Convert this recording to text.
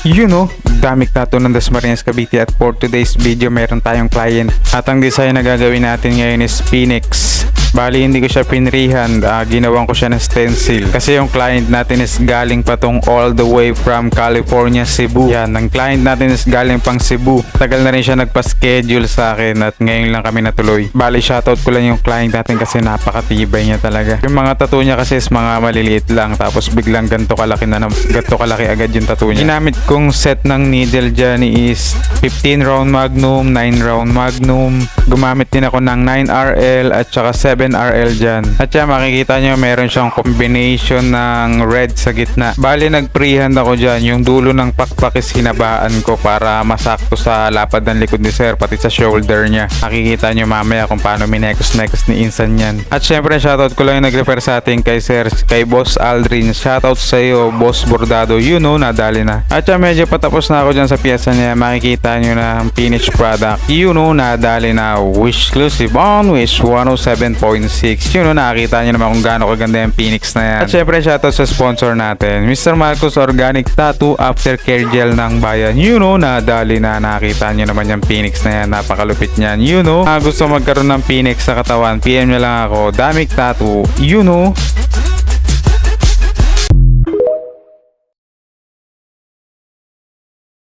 You know, Damik Tattoo ng Dasmariñas Cavite, at for today's video meron tayong client at ang design na gagawin natin ngayon is Phoenix. Bali hindi ko siya pinrihan, ginawan ko siya ng stencil kasi yung client natin is galing patong all the way from California, Cebu. Yan, ang client natin is galing pang Cebu. Tagal na rin siya nagpa-schedule sa akin at ngayon lang kami natuloy. Bali shoutout ko lang yung client natin kasi napakatibay niya talaga. Yung mga tattoo niya kasi is mga maliliit lang tapos biglang ganto kalaki agad yung tattoo niya. Ginamit kong set ng needle dyan is 15 round magnum, 9 round magnum. Gumamit din ako ng 9RL at saka 7RL dyan. At yan makikita nyo meron siyang combination ng red sa gitna. Bali nag-freehand ako dyan. Yung dulo ng pakpak is hinabaan ko para masakto sa lapad ng likod ni sir pati sa shoulder niya. Makikita nyo mamaya kung paano minekos-nekos ni Insan yan. At syempre shoutout ko lang yung nag-refer sa atin kay sir, kay Boss Aldrin. Shoutout sa iyo Boss Bordado. You know, nadali na. At yan medyo patapos na ako dyan sa piyesa niya. Makikita nyo na ang finished product. You know, nadali na. Wish exclusive on Wish 107.6. You know, nakakita nyo naman kung gaano kaganda yung Phoenix na yan. At syempre shoutout sa sponsor natin, Mr. Marcos Organic Tattoo Aftercare Gel ng Bayan. You know, nadali na. Nakakita nyo naman yung Phoenix na yan. Napakalupit niyan. You know, gusto magkaroon ng Phoenix sa katawan, PM nyo lang ako, Damik Tattoo. You know,